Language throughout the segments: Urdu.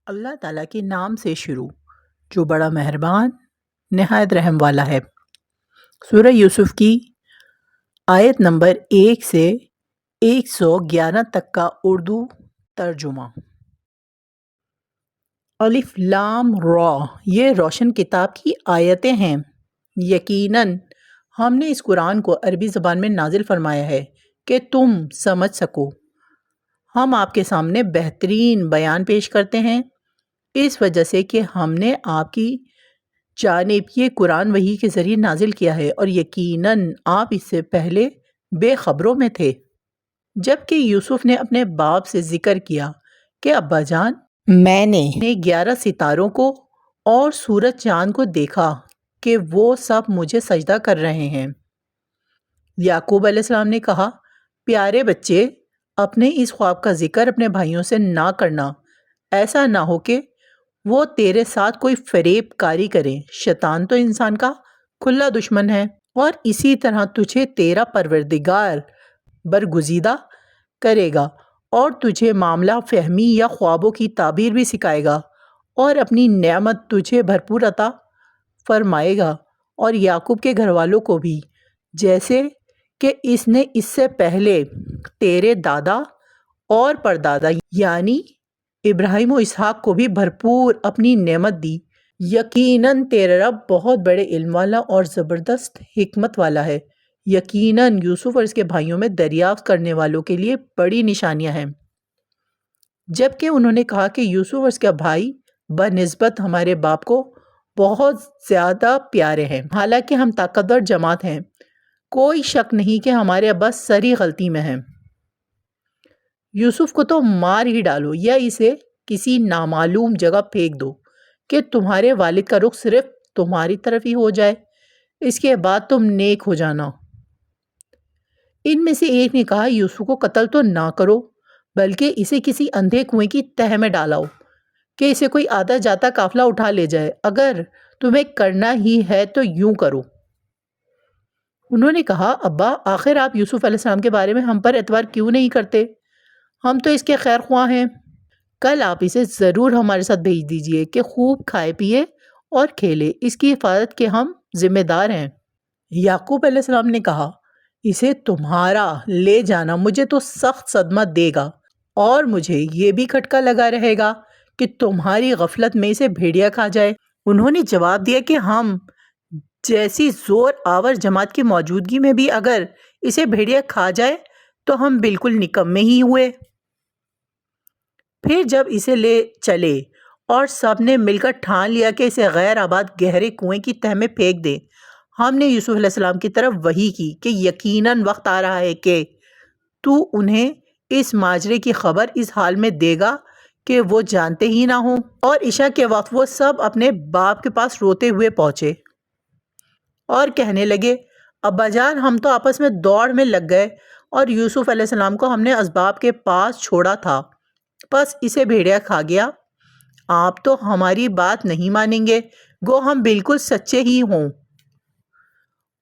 اللہ تعالیٰ کے نام سے شروع جو بڑا مہربان نہایت رحم والا ہے۔ سورہ یوسف کی آیت نمبر 1 سے 111 تک کا اردو ترجمہ۔ الف لام را، یہ روشن کتاب کی آیتیں ہیں۔ یقیناً ہم نے اس قرآن کو عربی زبان میں نازل فرمایا ہے کہ تم سمجھ سکو۔ ہم آپ کے سامنے بہترین بیان پیش کرتے ہیں اس وجہ سے کہ ہم نے آپ کی جانب یہ قرآن وحی کے ذریعے نازل کیا ہے، اور یقیناً آپ اس سے پہلے بے خبروں میں تھے۔ جب کہ یوسف نے اپنے باپ سے ذکر کیا کہ ابا جان، میں نے 11 ستاروں کو اور سورج چاند کو دیکھا کہ وہ سب مجھے سجدہ کر رہے ہیں۔ یعقوب علیہ السلام نے کہا، پیارے بچے، اپنے اس خواب کا ذکر اپنے بھائیوں سے نہ کرنا، ایسا نہ ہو کہ وہ تیرے ساتھ کوئی فریب کاری کریں۔ شیطان تو انسان کا کھلا دشمن ہے، اور اسی طرح تجھے تیرا پروردگار برگزیدہ کرے گا اور تجھے معاملہ فہمی یا خوابوں کی تعبیر بھی سکھائے گا، اور اپنی نعمت تجھے بھرپور عطا فرمائے گا، اور یعقوب کے گھر والوں کو بھی، جیسے کہ اس نے اس سے پہلے تیرے دادا اور پردادا یعنی ابراہیم و اسحاق کو بھی بھرپور اپنی نعمت دی۔ یقیناً تیرا رب بہت بڑے علم والا اور زبردست حکمت والا ہے۔ یقیناً یوسف اور اس کے بھائیوں میں دریافت کرنے والوں کے لیے بڑی نشانیاں ہیں۔ جب کہ انہوں نے کہا کہ یوسف اور اس کا بھائی بنسبت ہمارے باپ کو بہت زیادہ پیارے ہیں، حالانکہ ہم طاقتور جماعت ہیں، کوئی شک نہیں کہ ہمارے ابا سری غلطی میں ہیں۔ یوسف کو تو مار ہی ڈالو یا اسے کسی نامعلوم جگہ پھینک دو کہ تمہارے والد کا رخ صرف تمہاری طرف ہی ہو جائے، اس کے بعد تم نیک ہو جانا۔ ان میں سے ایک نے کہا، یوسف کو قتل تو نہ کرو، بلکہ اسے کسی اندھے کنویں کی تہہ میں ڈالاؤ کہ اسے کوئی آتا جاتا قافلہ اٹھا لے جائے۔ اگر تمہیں کرنا ہی ہے تو یوں کرو۔ انہوں نے کہا، ابا، آخر آپ یوسف علیہ السلام کے بارے میں ہم پر اعتبار کیوں نہیں کرتے؟ ہم تو اس کے خیر خواہ ہیں۔ کل آپ اسے ضرور ہمارے ساتھ بھیج دیجئے کہ خوب کھائے پیے اور کھیلے، اس کی حفاظت کے ہم ذمہ دار ہیں۔ یعقوب علیہ السلام نے کہا، اسے تمہارا لے جانا مجھے تو سخت صدمہ دے گا، اور مجھے یہ بھی کھٹکا لگا رہے گا کہ تمہاری غفلت میں اسے بھیڑیا کھا جائے۔ انہوں نے جواب دیا کہ ہم جیسی زور آور جماعت کی موجودگی میں بھی اگر اسے بھیڑیا کھا جائے تو ہم بالکل نکمے ہی ہوئے۔ پھر جب اسے لے چلے اور سب نے مل کر ٹھان لیا کہ اسے غیر آباد گہرے کنویں کی تہہ میں پھینک دیں، ہم نے یوسف علیہ السلام کی طرف وحی کی کہ یقیناً وقت آ رہا ہے کہ تو انہیں اس ماجرے کی خبر اس حال میں دے گا کہ وہ جانتے ہی نہ ہوں۔ اور عشاء کے وقت وہ سب اپنے باپ کے پاس روتے ہوئے پہنچے اور کہنے لگے، ابا جان، ہم تو آپس میں دوڑ میں لگ گئے اور یوسف علیہ السلام کو ہم نے اسباب کے پاس چھوڑا تھا، بس اسے بھیڑیا کھا گیا۔ آپ تو ہماری بات نہیں مانیں گے، گو ہم بالکل سچے ہی ہوں۔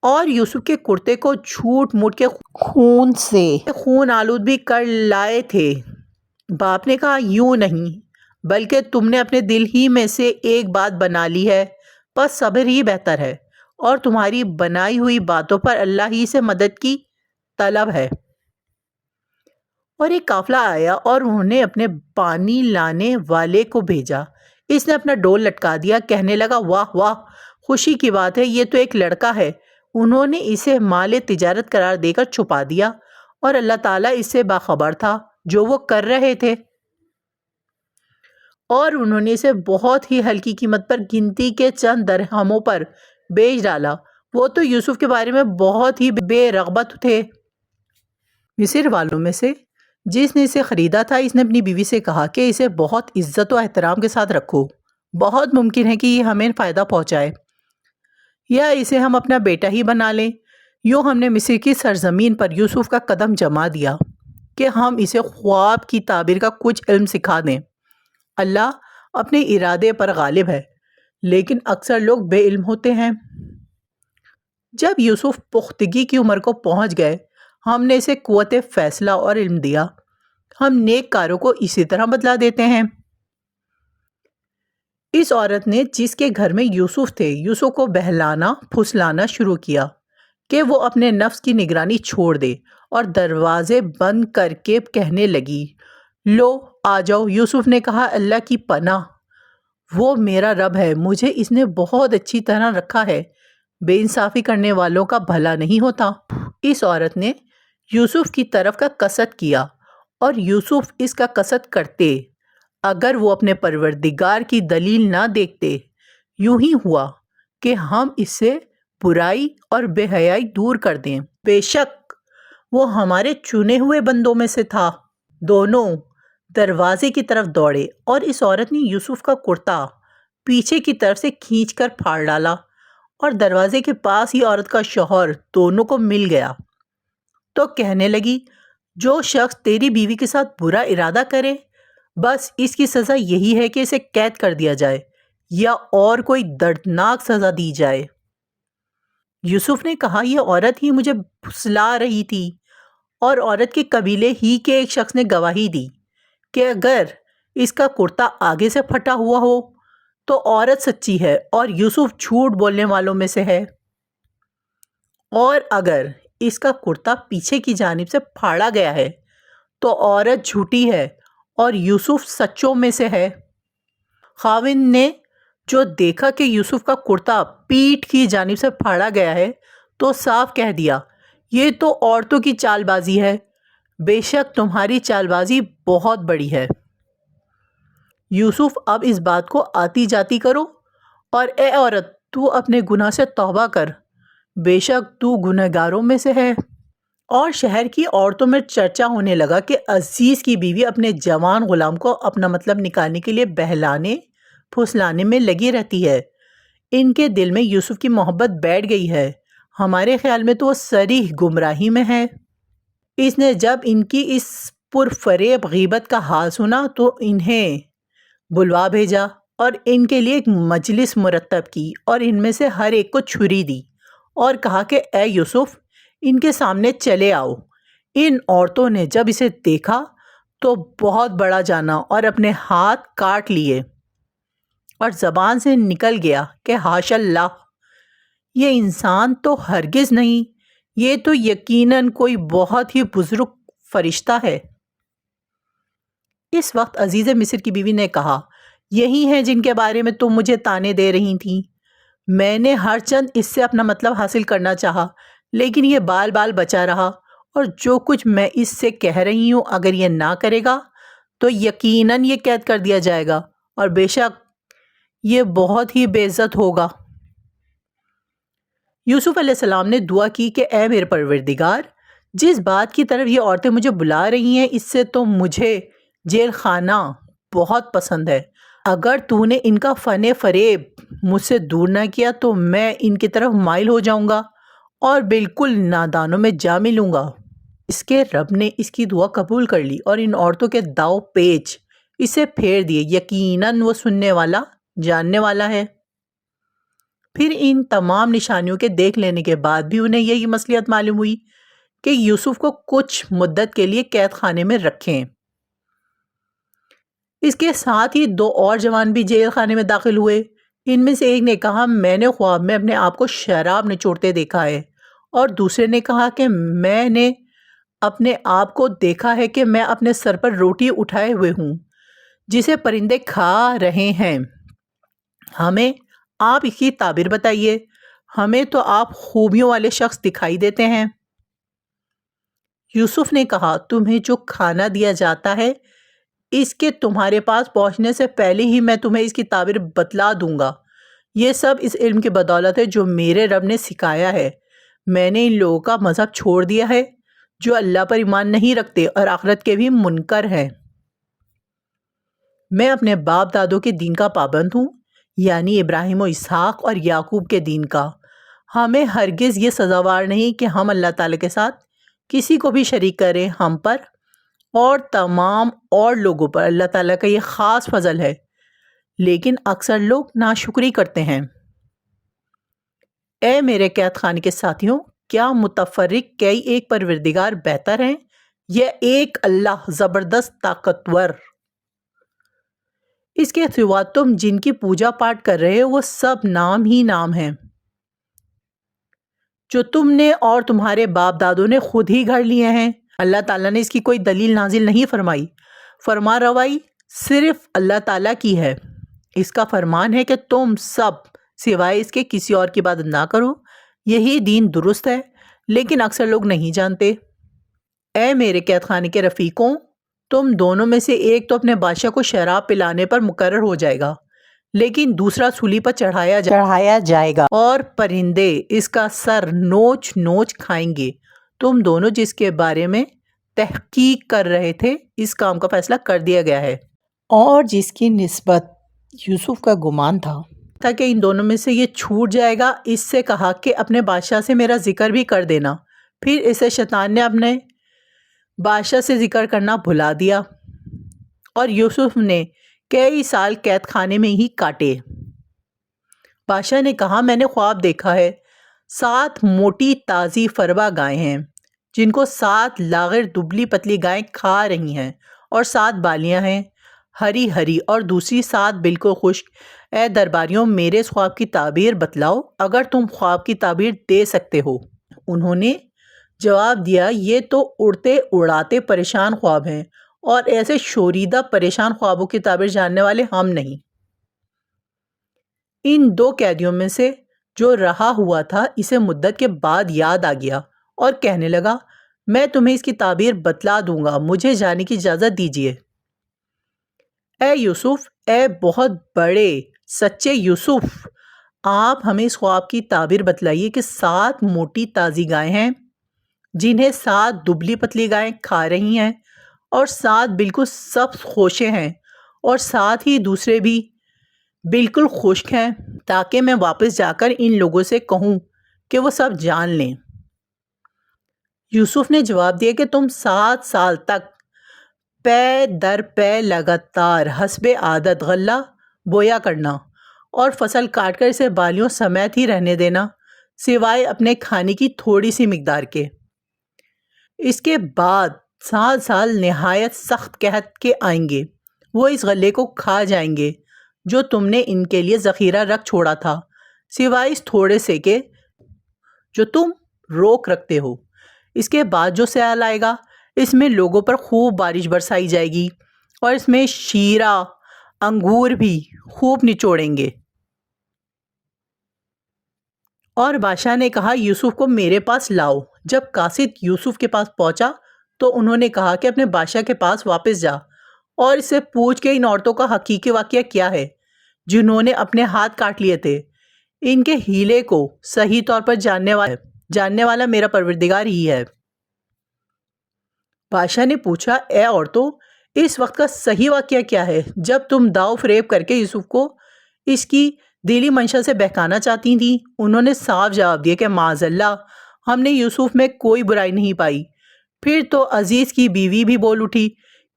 اور یوسف کے کرتے کو جھوٹ موٹ کے خون سے خون آلود بھی کر لائے تھے۔ باپ نے کہا، یوں نہیں، بلکہ تم نے اپنے دل ہی میں سے ایک بات بنا لی ہے، بس صبر ہی بہتر ہے، اور تمہاری بنائی ہوئی باتوں پر اللہ ہی سے مدد کی طلب ہے۔ اور ایک قافلہ آیا اور انہوں نے اپنے پانی لانے والے کو بھیجا۔ اس نے اپنا ڈول لٹکا دیا، کہنے لگا، واہ واہ، خوشی کی بات ہے، یہ تو ایک لڑکا ہے۔ انہوں نے اسے مال تجارت قرار دے کر چھپا دیا، اور اللہ تعالیٰ اس سے باخبر تھا جو وہ کر رہے تھے، اور انہوں نے اسے بہت ہی ہلکی قیمت پر گنتی کے چند درہموں پر بیچ ڈالا۔ وہ تو یوسف کے بارے میں بہت ہی بے رغبت تھے۔ مصر والوں میں سے جس نے اسے خریدا تھا، اس نے اپنی بیوی سے کہا کہ اسے بہت عزت و احترام کے ساتھ رکھو، بہت ممکن ہے کہ یہ ہمیں فائدہ پہنچائے، یا اسے ہم اپنا بیٹا ہی بنا لیں۔ یوں ہم نے مصر کی سرزمین پر یوسف کا قدم جما دیا کہ ہم اسے خواب کی تعبیر کا کچھ علم سکھا دیں۔ اللہ اپنے ارادے پر غالب ہے، لیکن اکثر لوگ بے علم ہوتے ہیں۔ جب یوسف پختگی کی عمر کو پہنچ گئے، ہم نے اسے قوت فیصلہ اور علم دیا۔ ہم نیک کاروں کو اسی طرح بدلہ دیتے ہیں۔ اس عورت نے جس کے گھر میں یوسف تھے یوسف کو بہلانا پھسلانا شروع کیا کہ وہ اپنے نفس کی نگرانی چھوڑ دے اور دروازے بند کر کے کہنے لگی، لو آ جاؤ۔ یوسف نے کہا، اللہ کی پناہ، وہ میرا رب ہے، مجھے اس نے بہت اچھی طرح رکھا ہے، بے انصافی کرنے والوں کا بھلا نہیں ہوتا۔ اس عورت نے یوسف کی طرف کا قصد کیا اور یوسف اس کا قصد کرتے اگر وہ اپنے پروردگار کی دلیل نہ دیکھتے، یوں ہی ہوا کہ ہم اس سے برائی اور بے حیائی دور کر دیں، بے شک وہ ہمارے چنے ہوئے بندوں میں سے تھا۔ دونوں دروازے کی طرف دوڑے اور اس عورت نے یوسف کا کرتا پیچھے کی طرف سے کھینچ کر پھاڑ ڈالا اور دروازے کے پاس ہی عورت کا شوہر دونوں کو مل گیا تو کہنے لگی، جو شخص تیری بیوی کے ساتھ برا ارادہ کرے بس اس کی سزا یہی ہے کہ اسے قید کر دیا جائے یا اور کوئی دردناک سزا دی جائے۔ یوسف نے کہا، یہ عورت ہی مجھے پھسلا رہی تھی، اور عورت کے قبیلے ہی کے ایک شخص نے گواہی دی کہ اگر اس کا کرتا آگے سے پھٹا ہوا ہو تو عورت سچی ہے اور یوسف جھوٹ بولنے والوں میں سے ہے، اور اگر اس کا کرتا پیچھے کی جانب سے پھاڑا گیا ہے تو عورت جھوٹی ہے اور یوسف سچوں میں سے ہے۔ خاوند نے جو دیکھا کہ یوسف کا کرتا پیٹھ کی جانب سے پھاڑا گیا ہے تو صاف کہہ دیا، یہ تو عورتوں کی چال بازی ہے، بے شک تمہاری چال بازی بہت بڑی ہے۔ یوسف، اب اس بات کو آتی جاتی کرو، اور اے عورت تو اپنے گناہ سے توبہ کر، بے شک تو گنہگاروں میں سے ہے۔ اور شہر کی عورتوں میں چرچا ہونے لگا کہ عزیز کی بیوی اپنے جوان غلام کو اپنا مطلب نکالنے کے لیے بہلانے پھسلانے میں لگی رہتی ہے، ان کے دل میں یوسف کی محبت بیٹھ گئی ہے، ہمارے خیال میں تو وہ صریح گمراہی میں ہے۔ اس نے جب ان کی اس پرفریب غیبت کا حال سنا تو انہیں بلوا بھیجا اور ان کے لیے ایک مجلس مرتب کی اور ان میں سے ہر ایک کو چھری دی اور کہا کہ اے یوسف، ان کے سامنے چلے آؤ۔ ان عورتوں نے جب اسے دیکھا تو بہت بڑا جانا اور اپنے ہاتھ کاٹ لیے اور زبان سے نکل گیا کہ حاش اللہ، یہ انسان تو ہرگز نہیں، یہ تو یقیناً کوئی بہت ہی بزرگ فرشتہ ہے۔ اس وقت عزیز مصر کی بیوی نے کہا، یہی ہیں جن کے بارے میں تم مجھے طعنے دے رہی تھیں، میں نے ہر چند اس سے اپنا مطلب حاصل کرنا چاہا لیکن یہ بال بال بچا رہا، اور جو کچھ میں اس سے کہہ رہی ہوں اگر یہ نہ کرے گا تو یقیناً یہ قید کر دیا جائے گا اور بے شک یہ بہت ہی بے عزت ہوگا۔ یوسف علیہ السلام نے دعا کی کہ اے میرے پروردگار، جس بات کی طرف یہ عورتیں مجھے بلا رہی ہیں اس سے تو مجھے جیل خانہ بہت پسند ہے، اگر تو نے ان کا فن فریب مجھ سے دور نہ کیا تو میں ان کی طرف مائل ہو جاؤں گا اور بالکل نادانوں میں جا ملوں گا۔ اس کے رب نے اس کی دعا قبول کر لی اور ان عورتوں کے داؤ پیچ اسے پھیر دیے، یقیناً وہ سننے والا جاننے والا ہے۔ پھر ان تمام نشانیوں کے دیکھ لینے کے بعد بھی انہیں یہی مصلحت معلوم ہوئی کہ یوسف کو کچھ مدت کے لیے قید خانے میں رکھیں۔ اس کے ساتھ ہی دو اور جوان بھی جیل خانے میں داخل ہوئے۔ ان میں سے ایک نے کہا، میں نے خواب میں اپنے آپ کو شراب نچوڑتے دیکھا ہے، اور دوسرے نے کہا کہ میں نے اپنے آپ کو دیکھا ہے کہ میں اپنے سر پر روٹی اٹھائے ہوئے ہوں جسے پرندے کھا رہے ہیں، ہمیں آپ اس کی تعبیر بتائیے، ہمیں تو آپ خوبیوں والے شخص دکھائی دیتے ہیں۔ یوسف نے کہا، تمہیں جو کھانا دیا جاتا ہے اس کے تمہارے پاس پہنچنے سے پہلے ہی میں تمہیں اس کی تعبیر بتلا دوں گا، یہ سب اس علم کی بدولت ہے جو میرے رب نے سکھایا ہے۔ میں نے ان لوگوں کا مذہب چھوڑ دیا ہے جو اللہ پر ایمان نہیں رکھتے اور آخرت کے بھی منکر ہیں۔ میں اپنے باپ دادوں کے دین کا پابند ہوں، یعنی ابراہیم و اسحاق اور یعقوب کے دین کا۔ ہمیں ہرگز یہ سزاوار نہیں کہ ہم اللہ تعالیٰ کے ساتھ کسی کو بھی شریک کریں، ہم پر اور تمام اور لوگوں پر اللہ تعالیٰ کا یہ خاص فضل ہے، لیکن اکثر لوگ ناشکری کرتے ہیں۔ اے میرے قید خانے کے ساتھیوں، کیا متفرق کئی ایک پروردگار بہتر ہیں یا ایک اللہ زبردست طاقتور؟ اس کے سوا تم جن کی پوجا پاٹ کر رہے ہو وہ سب نام ہی نام ہیں جو تم نے اور تمہارے باپ دادوں نے خود ہی گھڑ لیے ہیں۔ اللہ تعالیٰ نے اس کی کوئی دلیل نازل نہیں فرمائی۔ فرما روائی صرف اللہ تعالیٰ کی ہے۔ اس کا فرمان ہے کہ تم سب سوائے اس کے کسی اور کی عبادت نہ کرو، یہی دین درست ہے، لیکن اکثر لوگ نہیں جانتے۔ اے میرے قید خانے کے رفیقوں، تم دونوں میں سے ایک تو اپنے بادشاہ کو شراب پلانے پر مقرر ہو جائے گا، لیکن دوسرا سولی پر چڑھایا جائے گا اور پرندے اس کا سر نوچ نوچ کھائیں گے۔ تم دونوں جس کے بارے میں تحقیق کر رہے تھے اس کام کا فیصلہ کر دیا گیا ہے۔ اور جس کی نسبت یوسف کا گمان تھا کہ ان دونوں میں سے یہ چھوٹ جائے گا، اس سے کہا کہ اپنے بادشاہ سے میرا ذکر بھی کر دینا۔ پھر اسے شیطان نے اپنے بادشاہ سے ذکر کرنا بھلا دیا اور یوسف نے کئی سال قید خانے میں ہی کاٹے۔ بادشاہ نے کہا میں نے خواب دیکھا ہے، 7 موٹی تازی فربا گائیں ہیں جن کو 7 لاغر دبلی پتلی گائیں کھا رہی ہیں، اور 7 بالیاں ہیں ہری ہری اور دوسری 7 بالکل خشک۔ اے درباریوں، میرے اس خواب کی تعبیر بتلاؤ اگر تم خواب کی تعبیر دے سکتے ہو۔ انہوں نے جواب دیا یہ تو اڑتے اڑاتے پریشان خواب ہیں، اور ایسے شوریدہ پریشان خوابوں کی تعبیر جاننے والے ہم نہیں۔ ان 2 قیدیوں میں سے جو رہا ہوا تھا اسے مدت کے بعد یاد آ گیا اور کہنے لگا میں تمہیں اس کی تعبیر بتلا دوں گا، مجھے جانے کی اجازت دیجیے۔ اے یوسف، اے بہت بڑے سچے یوسف، آپ ہمیں اس خواب کی تعبیر بتلائیے کہ 7 موٹی تازی گائیں ہیں جنہیں 7 دبلی پتلی گائیں کھا رہی ہیں، اور 7 بالکل سبز خوشے ہیں، اور 7 ہی دوسرے بھی بالکل خشک ہیں، تاکہ میں واپس جا کر ان لوگوں سے کہوں کہ وہ سب جان لیں۔ یوسف نے جواب دیا کہ تم 7 سال تک پے در پے لگاتار حسب عادت غلہ بویا کرنا اور فصل کاٹ کر اسے بالیوں سمیت ہی رہنے دینا، سوائے اپنے کھانے کی تھوڑی سی مقدار کے۔ اس کے بعد 7 سال نہایت سخت قحط کے آئیں گے، وہ اس غلے کو کھا جائیں گے جو تم نے ان کے لیے ذخیرہ رکھ چھوڑا تھا، سوائے اس تھوڑے سے کے جو تم روک رکھتے ہو۔ اس کے بعد جو سیال آئے گا اس میں لوگوں پر خوب بارش برسائی جائے گی، اور اس میں شیرہ انگور بھی خوب نچوڑیں گے۔ اور بادشاہ نے کہا یوسف کو میرے پاس لاؤ۔ جب قاصد یوسف کے پاس پہنچا تو انہوں نے کہا کہ اپنے بادشاہ کے پاس واپس جا اور اس سے پوچھ کہ ان عورتوں کا حقیقی واقعہ کیا ہے جنہوں نے اپنے ہاتھ کاٹ لیے تھے۔ ان کے ہیلے کو صحیح طور پر جاننے والا میرا پروردگار ہی ہے۔ بادشاہ نے پوچھا اے عورتوں، اس وقت کا صحیح واقعہ کیا ہے جب تم داؤ فریب کر کے یوسف کو اس کی دلی منشا سے بہکانا چاہتی تھیں؟ انہوں نے صاف جواب دیا کہ معاذ اللہ، ہم نے یوسف میں کوئی برائی نہیں پائی۔ پھر تو عزیز کی بیوی بھی بول اٹھی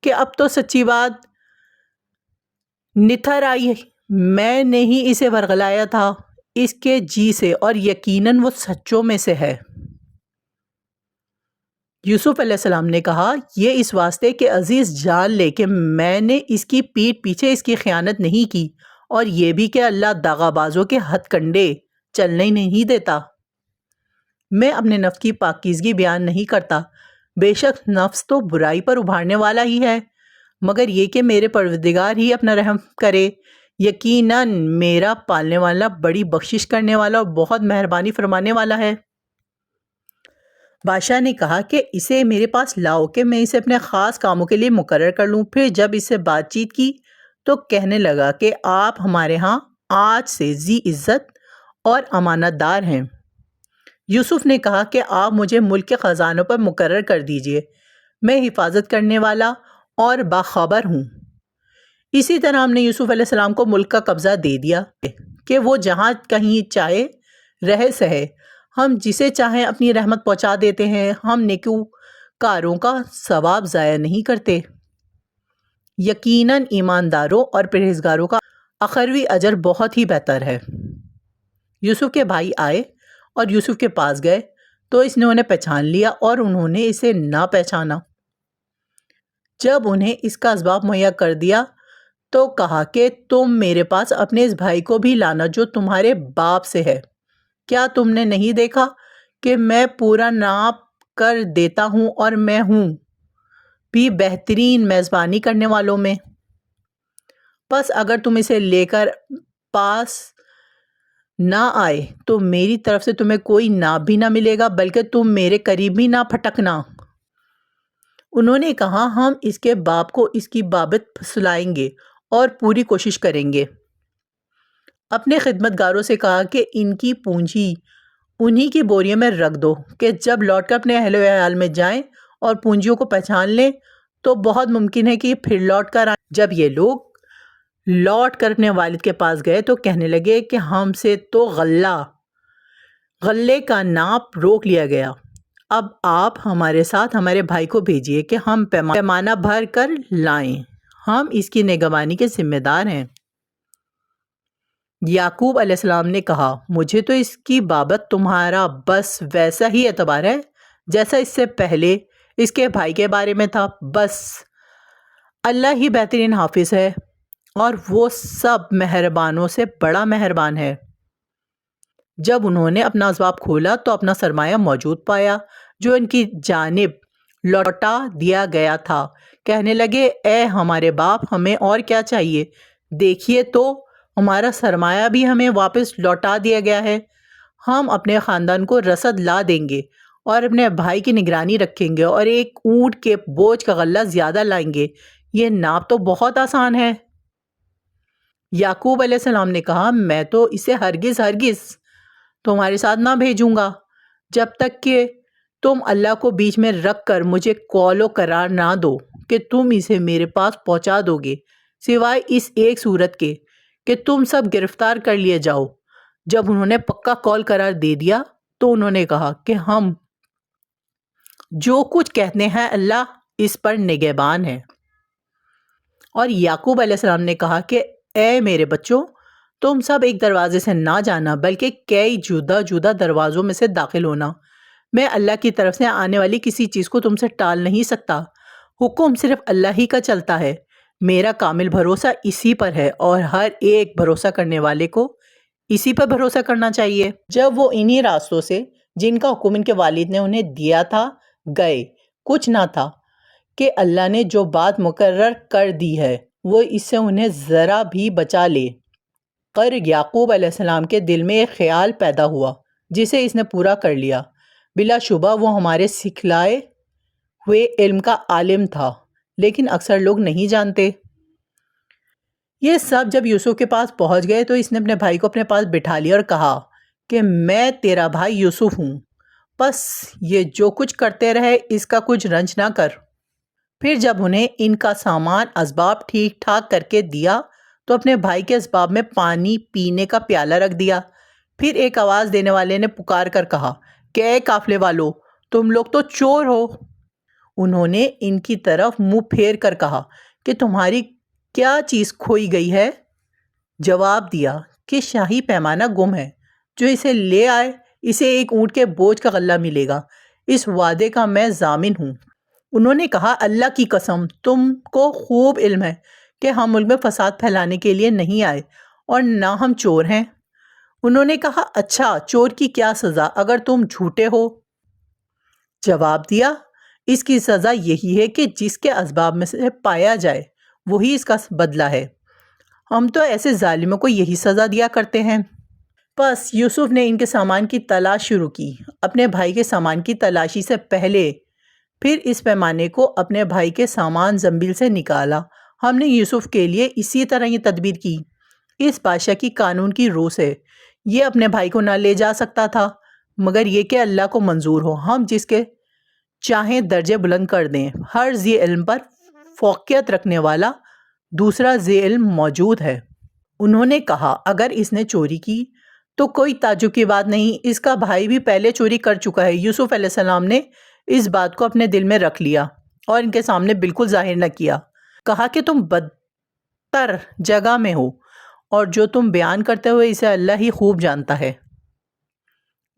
کہ اب تو سچی بات نتھر آئی، میں نے ہی اسے ورغلایا تھا اس کے جی سے، اور یقیناً وہ سچوں میں سے ہے۔ یوسف علیہ السلام نے کہا یہ اس واسطے کہ عزیز جان لے کہ میں نے اس کی پیٹھ پیچھے اس کی خیانت نہیں کی، اور یہ بھی کہ اللہ داغا بازوں کے ہتھ کنڈے چلنے نہیں دیتا۔ میں اپنے نفس کی پاکیزگی بیان نہیں کرتا، بے شک نفس تو برائی پر ابھارنے والا ہی ہے، مگر یہ کہ میرے پروردگار ہی اپنا رحم کرے، یقیناً میرا پالنے والا بڑی بخشش کرنے والا اور بہت مہربانی فرمانے والا ہے۔ بادشاہ نے کہا کہ اسے میرے پاس لاؤ کہ میں اسے اپنے خاص کاموں کے لیے مقرر کر لوں۔ پھر جب اس سے بات چیت کی تو کہنے لگا کہ آپ ہمارے ہاں آج سے ذی عزت اور امانت دار ہیں۔ یوسف نے کہا کہ آپ مجھے ملک کے خزانوں پر مقرر کر دیجئے، میں حفاظت کرنے والا اور باخبر ہوں۔ اسی طرح ہم نے یوسف علیہ السلام کو ملک کا قبضہ دے دیا کہ وہ جہاں کہیں چاہے رہ سہے، ہم جسے چاہیں اپنی رحمت پہنچا دیتے ہیں، ہم نیکوکاروں کا ثواب ضائع نہیں کرتے۔ یقیناً ایمانداروں اور پرہیزگاروں کا اخروی اجر بہت ہی بہتر ہے۔ یوسف کے بھائی آئے اور یوسف کے پاس گئے تو اس نے انہیں پہچان لیا اور انہوں نے اسے نہ پہچانا۔ جب انہیں اس کا اسباب مہیا کر دیا تو کہا کہ تم میرے پاس اپنے اس بھائی کو بھی لانا جو تمہارے باپ سے ہے۔ کیا تم نے نہیں دیکھا کہ میں پورا ناپ کر دیتا ہوں اور میں ہوں بھی بہترین میزبانی کرنے والوں میں؟ پس اگر تم اسے لے کر پاس نہ آئے تو میری طرف سے تمہیں کوئی ناپ بھی نہ ملے گا، بلکہ تم میرے قریب بھی نہ پھٹکنا۔ انہوں نے کہا ہم اس کے باپ کو اس کی بابت پھسلائیں گے اور پوری کوشش کریں گے۔ اپنے خدمتگاروں سے کہا کہ ان کی پونجی انہی کی بوریوں میں رکھ دو کہ جب لوٹ کر اپنے اہل و عیال میں جائیں اور پونجیوں کو پہچان لیں تو بہت ممکن ہے کہ پھر لوٹ کر آئیں۔ جب یہ لوگ لوٹ کر اپنے والد کے پاس گئے تو کہنے لگے کہ ہم سے تو غلے کا ناپ روک لیا گیا، اب آپ ہمارے ساتھ ہمارے بھائی کو بھیجیے کہ ہم پیمانہ بھر کر لائیں، ہم اس کی نگہبانی کے ذمہ دار ہیں۔ یعقوب علیہ السلام نے کہا مجھے تو اس کی بابت تمہارا بس ویسا ہی اعتبار ہے جیسا اس سے پہلے اس کے بھائی کے بارے میں تھا، بس اللہ ہی بہترین حافظ ہے اور وہ سب مہربانوں سے بڑا مہربان ہے۔ جب انہوں نے اپنا اسباب کھولا تو اپنا سرمایہ موجود پایا جو ان کی جانب لوٹا دیا گیا تھا۔ کہنے لگے اے ہمارے باپ، ہمیں اور کیا چاہیے؟ دیکھیے تو ہمارا سرمایہ بھی ہمیں واپس لوٹا دیا گیا ہے۔ ہم اپنے خاندان کو رسد لا دیں گے اور اپنے بھائی کی نگرانی رکھیں گے اور ایک اونٹ کے بوجھ کا غلہ زیادہ لائیں گے۔ یہ ناپ تو بہت آسان ہے۔ یعقوب علیہ السلام نے کہا میں تو اسے ہرگز تمہارے ساتھ نہ بھیجوں گا جب تک کہ تم اللہ کو بیچ میں رکھ کر مجھے قول و قرار نہ دو کہ تم اسے میرے پاس پہنچا دو گے، سوائے اس ایک صورت کے کہ تم سب گرفتار کر لیے جاؤ۔ جب انہوں نے پکا قول قرار دے دیا تو انہوں نے کہا کہ ہم جو کچھ کہتے ہیں اللہ اس پر نگہبان ہے۔ اور یعقوب علیہ السلام نے کہا کہ اے میرے بچوں، تم سب ایک دروازے سے نہ جانا بلکہ کئی جدا جدا دروازوں میں سے داخل ہونا۔ میں اللہ کی طرف سے آنے والی کسی چیز کو تم سے ٹال نہیں سکتا، حکم صرف اللہ ہی کا چلتا ہے۔ میرا کامل بھروسہ اسی پر ہے اور ہر ایک بھروسہ کرنے والے کو اسی پر بھروسہ کرنا چاہیے۔ جب وہ انہی راستوں سے جن کا حکم ان کے والد نے انہیں دیا تھا گئے، کچھ نہ تھا کہ اللہ نے جو بات مقرر کر دی ہے وہ اس سے انہیں ذرا بھی بچا لے کر یعقوب علیہ السلام کے دل میں ایک خیال پیدا ہوا جسے اس نے پورا کر لیا۔ بلا شبہ وہ ہمارے سکھلائے ہوئے علم کا عالم تھا، لیکن اکثر لوگ نہیں جانتے۔ یہ سب جب یوسف کے پاس پہنچ گئے تو اس نے اپنے بھائی کو اپنے پاس بٹھا لیا اور کہا کہ میں تیرا بھائی یوسف ہوں، بس یہ جو کچھ کرتے رہے اس کا کچھ رنج نہ کر۔ پھر جب انہیں ان کا سامان اسباب ٹھیک ٹھاک کر کے دیا تو اپنے بھائی کے اسباب میں پانی پینے کا پیالہ رکھ دیا۔ پھر ایک آواز دینے والے نے پکار کر کہا کہ اے قافلے والو، تم لوگ تو چور ہو۔ انہوں نے ان کی طرف منہ پھیر کر کہا کہ تمہاری کیا چیز کھوئی گئی ہے؟ جواب دیا کہ شاہی پیمانہ گم ہے، جو اسے لے آئے اسے ایک اونٹ کے بوجھ کا غلہ ملے گا، اس وعدے کا میں ضامن ہوں۔ انہوں نے کہا اللہ کی قسم، تم کو خوب علم ہے کہ ہم ملک میں فساد پھیلانے کے لیے نہیں آئے اور نہ ہم چور ہیں۔ انہوں نے کہا اچھا، چور کی کیا سزا اگر تم جھوٹے ہو؟ جواب دیا اس کی سزا یہی ہے کہ جس کے اسباب میں سے پایا جائے وہی اس کا بدلہ ہے، ہم تو ایسے ظالموں کو یہی سزا دیا کرتے ہیں۔ پس یوسف نے ان کے سامان کی تلاش شروع کی، اپنے بھائی کے سامان کی تلاشی سے پہلے پھر اس پیمانے کو اپنے بھائی کے سامان زنبیل سے نکالا۔ ہم نے یوسف کے لیے اسی طرح یہ تدبیر کی، اس بادشاہ کی قانون کی روح سے یہ اپنے بھائی کو نہ لے جا سکتا تھا مگر یہ کہ اللہ کو منظور ہو، ہم جس کے چاہیں درجے بلند کر دیں۔ ہر ذی علم پر فوقیت رکھنے والا دوسرا ذی علم موجود ہے۔ انہوں نے کہا اگر اس نے چوری کی تو کوئی تعجب کی بات نہیں، اس کا بھائی بھی پہلے چوری کر چکا ہے۔ یوسف علیہ السلام نے اس بات کو اپنے دل میں رکھ لیا اور ان کے سامنے بالکل ظاہر نہ کیا۔ کہا کہ تم بدتر جگہ میں ہو اور جو تم بیان کرتے ہوئے اسے اللہ ہی خوب جانتا ہے۔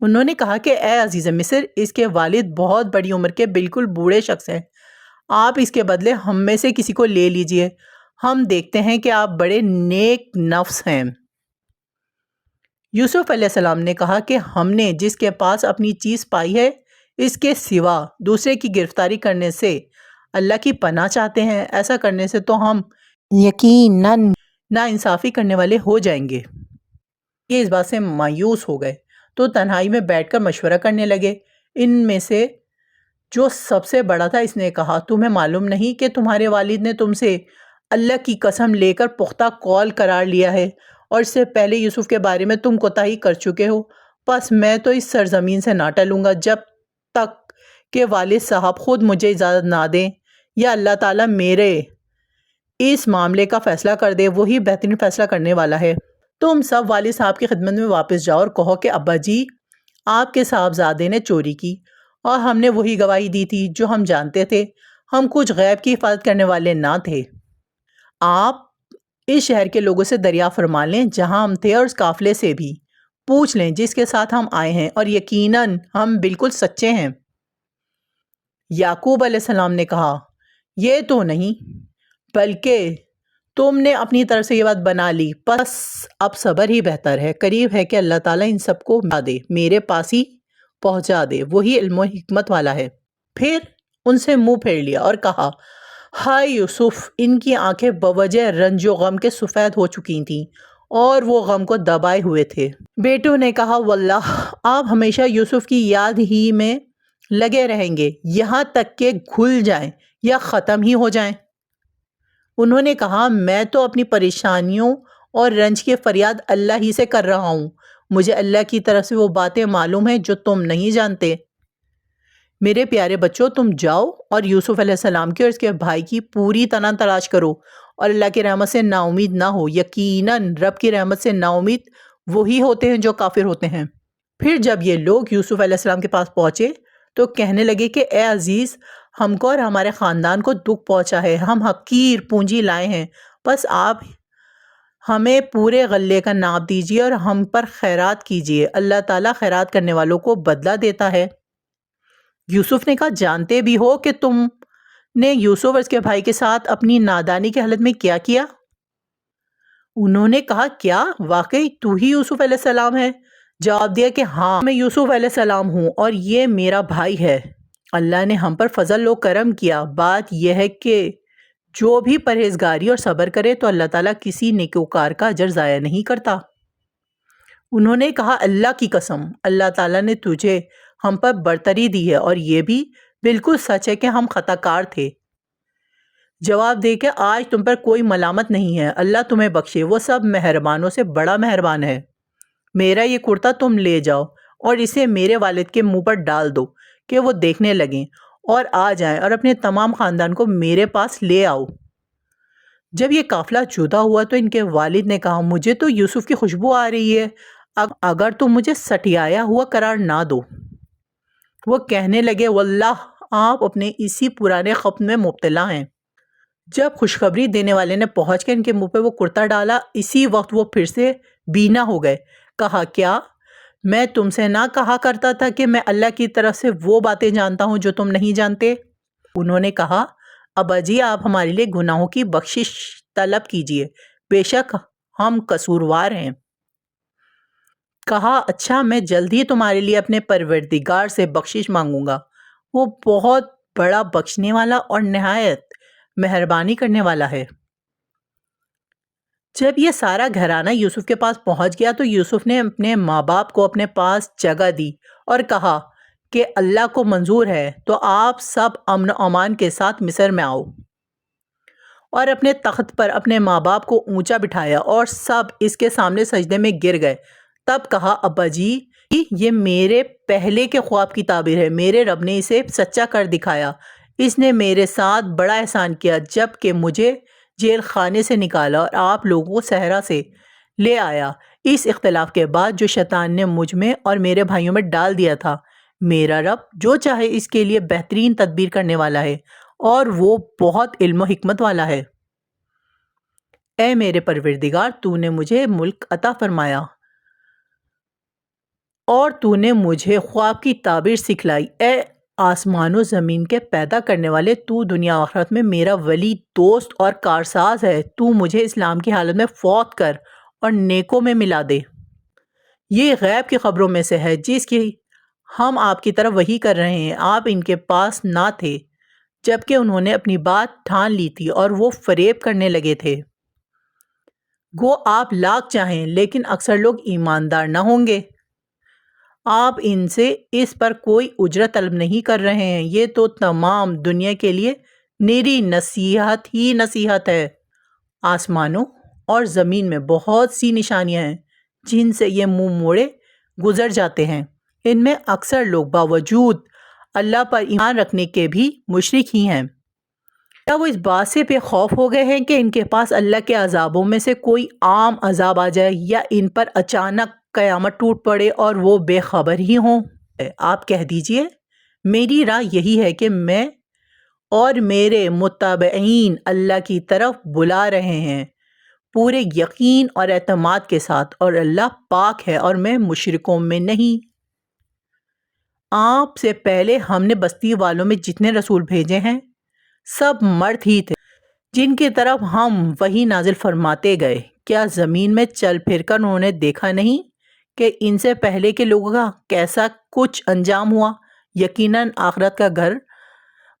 انہوں نے کہا کہ اے عزیز مصر، اس کے والد بہت بڑی عمر کے بالکل بوڑھے شخص ہیں، آپ اس کے بدلے ہم میں سے کسی کو لے لیجئے، ہم دیکھتے ہیں کہ آپ بڑے نیک نفس ہیں۔ یوسف علیہ السلام نے کہا کہ ہم نے جس کے پاس اپنی چیز پائی ہے اس کے سوا دوسرے کی گرفتاری کرنے سے اللہ کی پناہ چاہتے ہیں، ایسا کرنے سے تو ہم یقیناً ناانصافی کرنے والے ہو جائیں گے۔ یہ اس بات سے مایوس ہو گئے تو تنہائی میں بیٹھ کر مشورہ کرنے لگے۔ ان میں سے جو سب سے بڑا تھا اس نے کہا، تمہیں معلوم نہیں کہ تمہارے والد نے تم سے اللہ کی قسم لے کر پختہ قول قرار لیا ہے اور اس سے پہلے یوسف کے بارے میں تم کوتاہی کر چکے ہو، پس میں تو اس سرزمین سے نہ ٹلوں گا جب تک کہ والد صاحب خود مجھے اجازت نہ دیں یا اللہ تعالیٰ میرے اس معاملے کا فیصلہ کر دے، وہی بہترین فیصلہ کرنے والا ہے۔ تم سب والد صاحب کی خدمت میں واپس جاؤ اور کہو کہ ابا جی، آپ کے صاحبزادے نے چوری کی اور ہم نے وہی گواہی دی تھی جو ہم جانتے تھے، ہم کچھ غیب کی حفاظت کرنے والے نہ تھے۔ آپ اس شہر کے لوگوں سے دریافت فرما لیں جہاں ہم تھے اور اس قافلے سے بھی پوچھ لیں جس کے ساتھ ہم آئے ہیں، اور یقیناً ہم بالکل سچے ہیں۔ یعقوب علیہ السلام نے کہا، یہ تو نہیں، بلکہ تم نے اپنی طرف سے یہ بات بنا لی، پس اب صبر ہی بہتر ہے۔ قریب ہے کہ اللہ تعالیٰ ان سب کو بتا دے، میرے پاس ہی پہنچا دے، وہی علم و حکمت والا ہے۔ پھر ان سے منہ پھیر لیا اور کہا، ہائے یوسف! ان کی آنکھیں بوجہ رنج و غم کے سفید ہو چکی تھیں اور وہ غم کو دبائے ہوئے تھے۔ بیٹوں نے کہا، واللہ آپ ہمیشہ یوسف کی یاد ہی میں لگے رہیں گے یہاں تک کہ گھل جائیں یا ختم ہی ہو جائیں۔ انہوں نے کہا، میں تو اپنی پریشانیوں اور رنج کی فریاد اللہ ہی سے کر رہا ہوں، مجھے اللہ کی طرف سے وہ باتیں معلوم ہیں جو تم نہیں جانتے۔ میرے پیارے بچوں، تم جاؤ اور یوسف علیہ السلام کی اور اس کے بھائی کی پوری طرح تلاش کرو اور اللہ کی رحمت سے نا امید نہ ہو، یقیناً رب کی رحمت سے نا امید وہی ہوتے ہیں جو کافر ہوتے ہیں۔ پھر جب یہ لوگ یوسف علیہ السلام کے پاس پہنچے تو کہنے لگے کہ اے عزیز، ہم کو اور ہمارے خاندان کو دکھ پہنچا ہے، ہم حقیر پونجی لائے ہیں، بس آپ ہمیں پورے غلے کا ناپ دیجیے اور ہم پر خیرات کیجیے، اللہ تعالیٰ خیرات کرنے والوں کو بدلہ دیتا ہے۔ یوسف نے کہا، جانتے بھی ہو کہ تم نے یوسف اور اس کے بھائی کے ساتھ اپنی نادانی کی حالت میں کیا کیا؟ انہوں نے کہا، کیا واقعی تو ہی یوسف علیہ السلام ہے؟ جواب دیا کہ ہاں، میں یوسف علیہ السلام ہوں اور یہ میرا بھائی ہے۔ اللہ نے ہم پر فضل و کرم کیا۔ بات یہ ہے کہ جو بھی پرہیزگاری اور صبر کرے تو اللہ تعالیٰ کسی نیکوکار کا اجر ضائع نہیں کرتا۔ انہوں نے کہا، اللہ کی قسم، اللہ تعالیٰ نے تجھے ہم پر برتری دی ہے اور یہ بھی بالکل سچ ہے کہ ہم خطا کار تھے۔ جواب دے کہ آج تم پر کوئی ملامت نہیں ہے، اللہ تمہیں بخشے، وہ سب مہربانوں سے بڑا مہربان ہے۔ میرا یہ کرتا تم لے جاؤ اور اسے میرے والد کے منہ پر ڈال دو کہ وہ دیکھنے لگیں اور آ جائیں اور اپنے تمام خاندان کو میرے پاس لے آؤ۔ جب یہ قافلہ جدا ہوا تو ان کے والد نے کہا، مجھے تو یوسف کی خوشبو آ رہی ہے، اگر تم مجھے سٹیایا ہوا قرار نہ دو۔ وہ کہنے لگے، واللہ آپ اپنے اسی پرانے خبط میں مبتلا ہیں۔ جب خوشخبری دینے والے نے پہنچ کر ان کے منہ پہ وہ کرتا ڈالا، اسی وقت وہ پھر سے بینا ہو گئے۔ کہا، کیا میں تم سے نہ کہا کرتا تھا کہ میں اللہ کی طرف سے وہ باتیں جانتا ہوں جو تم نہیں جانتے؟ انہوں نے کہا، ابا جی، آپ ہمارے لیے گناہوں کی بخشش طلب کیجیے، بے شک ہم قصوروار ہیں۔ کہا، اچھا، میں جلد ہی تمہارے لیے اپنے پروردگار سے بخشش مانگوں گا، وہ بہت بڑا بخشنے والا اور نہایت مہربانی کرنے والا ہے۔ جب یہ سارا گھرانہ یوسف کے پاس پہنچ گیا تو یوسف نے اپنے ماں باپ کو اپنے پاس جگہ دی اور کہا کہ اللہ کو منظور ہے تو آپ سب امن و امان کے ساتھ مصر میں آؤ، اور اپنے تخت پر اپنے ماں باپ کو اونچا بٹھایا اور سب اس کے سامنے سجدے میں گر گئے۔ تب کہا، ابا جی، یہ میرے پہلے کے خواب کی تعبیر ہے، میرے رب نے اسے سچا کر دکھایا، اس نے میرے ساتھ بڑا احسان کیا جب کہ مجھے جیل خانے سے نکالا اور آپ لوگوں کو صحرا سے لے آیا۔ اس اختلاف کے بعد جو شیطان نے مجھ میں اور میرے بھائیوں میں ڈال دیا تھا، میرا رب جو چاہے اس کے لیے بہترین تدبیر کرنے والا ہے اور وہ بہت علم و حکمت والا ہے۔ اے میرے پروردگار، تو نے مجھے ملک عطا فرمایا اور تو نے مجھے خواب کی تعبیر سکھلائی۔ اے آسمان و زمین کے پیدا کرنے والے تو دنیا و آخرت میں میرا ولی دوست اور کارساز ہے۔ تو مجھے اسلام کی حالت میں فوت کر اور نیکوں میں ملا دے۔ یہ غیب کی خبروں میں سے ہے جس کی ہم آپ کی طرف وحی کر رہے ہیں۔ آپ ان کے پاس نہ تھے جبکہ انہوں نے اپنی بات ٹھان لی تھی اور وہ فریب کرنے لگے تھے۔ گو آپ لاکھ چاہیں لیکن اکثر لوگ ایماندار نہ ہوں گے۔ آپ ان سے اس پر کوئی اجرت طلب نہیں کر رہے ہیں۔ یہ تو تمام دنیا کے لیے نیری نصیحت ہی نصیحت ہے۔ آسمانوں اور زمین میں بہت سی نشانیاں ہیں جن سے یہ منہ موڑے گزر جاتے ہیں۔ ان میں اکثر لوگ باوجود اللہ پر ایمان رکھنے کے بھی مشرک ہی ہیں۔ کیا وہ اس بات سے بے خوف ہو گئے ہیں کہ ان کے پاس اللہ کے عذابوں میں سے کوئی عام عذاب آ جائے یا ان پر اچانک قیامت ٹوٹ پڑے اور وہ بے خبر ہی ہوں؟ آپ کہہ دیجئے میری رائے یہی ہے کہ میں اور میرے متبعین اللہ کی طرف بلا رہے ہیں پورے یقین اور اعتماد کے ساتھ، اور اللہ پاک ہے اور میں مشرکوں میں نہیں۔ آپ سے پہلے ہم نے بستی والوں میں جتنے رسول بھیجے ہیں سب مرد ہی تھے جن کی طرف ہم وحی نازل فرماتے گئے۔ کیا زمین میں چل پھر کر انہوں نے دیکھا نہیں کہ ان سے پہلے کے لوگوں کا کیسا کچھ انجام ہوا؟ یقیناً آخرت کا گھر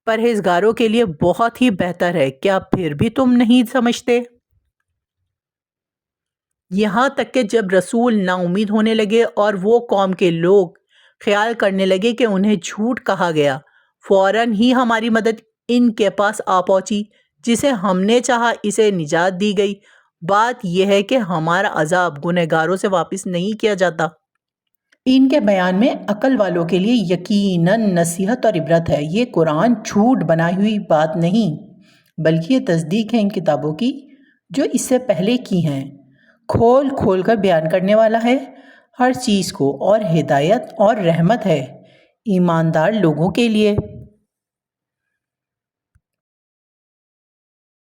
پرہیزگاروں کے لیے بہت ہی بہتر ہے۔ کیا پھر بھی تم نہیں سمجھتے؟ یہاں تک کہ جب رسول نا امید ہونے لگے اور وہ قوم کے لوگ خیال کرنے لگے کہ انہیں جھوٹ کہا گیا، فوراً ہی ہماری مدد ان کے پاس آ پہنچی۔ جسے ہم نے چاہا اسے نجات دی گئی۔ بات یہ ہے کہ ہمارا عذاب گنہگاروں سے واپس نہیں کیا جاتا۔ ان کے بیان میں عقل والوں کے لیے یقیناً نصیحت اور عبرت ہے۔ یہ قرآن جھوٹ بنائی ہوئی بات نہیں بلکہ یہ تصدیق ہے ان کتابوں کی جو اس سے پہلے کی ہیں، کھول کھول کر بیان کرنے والا ہے ہر چیز کو، اور ہدایت اور رحمت ہے ایماندار لوگوں کے لیے۔